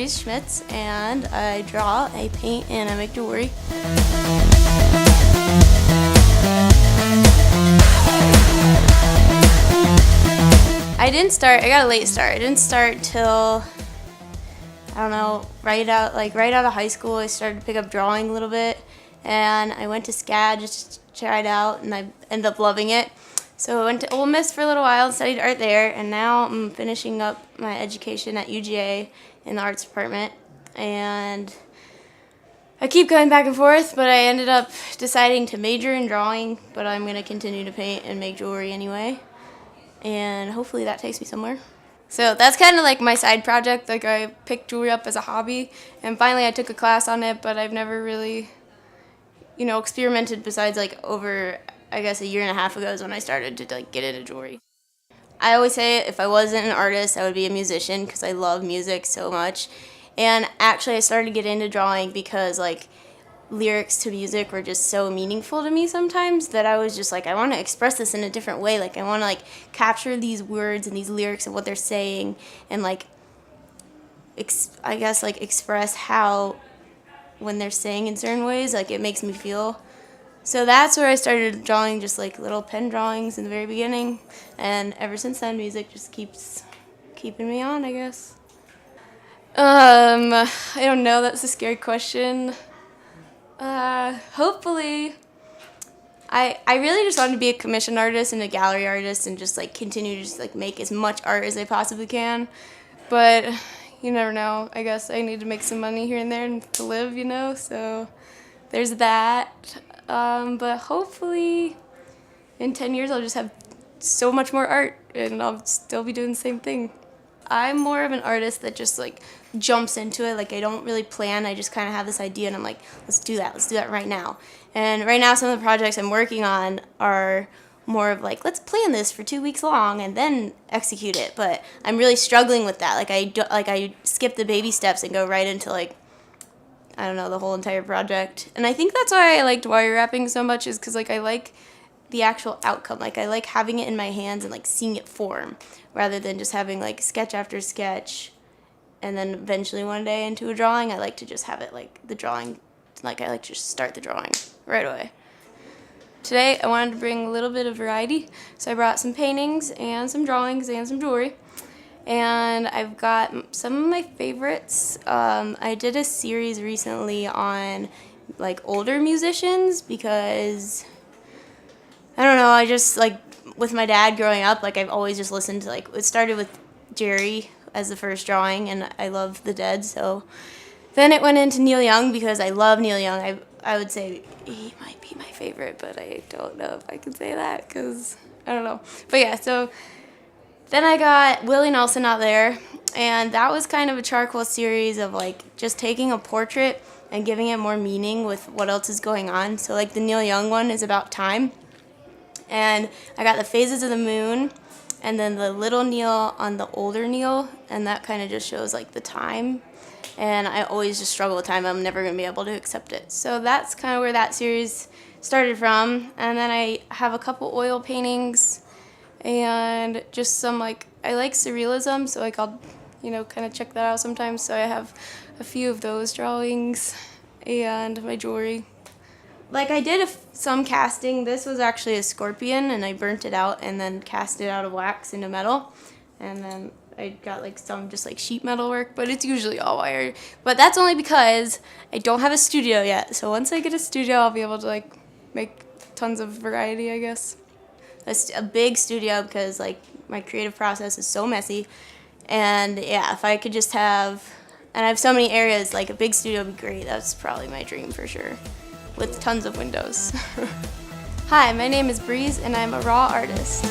Breeze Schmitz, and I draw, I paint, and I make jewelry. I got a late start. I didn't start till, I don't know, right out of high school. I started to pick up drawing a little bit, and I went to SCAD just to try it out, and I ended up loving it. So I went to Ole Miss for a little while and studied art there, and now I'm finishing up my education at UGA in the arts department. And I keep going back and forth, but I ended up deciding to major in drawing, but I'm going to continue to paint and make jewelry anyway. And hopefully that takes me somewhere. So that's kind of like my side project. Like, I picked jewelry up as a hobby, and finally I took a class on it, but I've never really, experimented besides over, I guess, a year and a half ago is when I started to get into jewelry. I always say if I wasn't an artist, I would be a musician because I love music so much. And actually I started to get into drawing because lyrics to music were just so meaningful to me sometimes that I was just I want to express this in a different way. I want to capture these words and these lyrics and what they're saying, and express how when they're saying in certain ways it makes me feel. So that's where I started drawing just little pen drawings in the very beginning, and ever since then music just keeps keeping me on, I guess. I don't know, that's a scary question. Hopefully, I really just wanted to be a commissioned artist and a gallery artist and just continue to just make as much art as I possibly can. But you never know. I guess I need to make some money here and there to live, so there's that. But hopefully in 10 years I'll just have so much more art and I'll still be doing the same thing. I'm more of an artist that just jumps into it. I don't really plan. I just kind of have this idea and I'm let's do that right now. And right now some of the projects I'm working on are more of let's plan this for 2 weeks long and then execute it. But I'm really struggling with that. I skip the baby steps and go right into I don't know, the whole entire project. And I think that's why I liked wire wrapping so much, is because I like the actual outcome. I like having it in my hands and seeing it form, rather than just having sketch after sketch and then eventually one day into a drawing. I like to just have it the drawing, I like to just start the drawing right away. Today I wanted to bring a little bit of variety, so I brought some paintings and some drawings and some jewelry. And I've got some of my favorites. I did a series recently on older musicians because I don't know, I just with my dad growing up, I've always just listened to it started with Jerry as the first drawing, and I love the Dead. So then it went into Neil Young because I love Neil Young. I would say he might be my favorite, but I don't know if I can say that because I don't know. But yeah, so then I got Willie Nelson out there, and that was kind of a charcoal series of just taking a portrait and giving it more meaning with what else is going on. So the Neil Young one is about time, and I got the phases of the moon, and then the little Neil on the older Neil, and that kind of just shows the time. And I always just struggle with time. I'm never going to be able to accept it. So that's kind of where that series started from. And then I have a couple oil paintings and just some I like surrealism, so I'll kind of check that out sometimes. So I have a few of those drawings and my jewelry. I did some casting. This was actually a scorpion, and I burnt it out and then cast it out of wax into metal. And then I got some just sheet metal work, but it's usually all wire. But that's only because I don't have a studio yet. So once I get a studio, I'll be able to make tons of variety, I guess. A big studio because my creative process is so messy, and yeah, if I could just have, and I have so many areas, a big studio would be great. That's probably my dream for sure, with tons of windows. Hi, my name is Breeze and I'm a raw artist.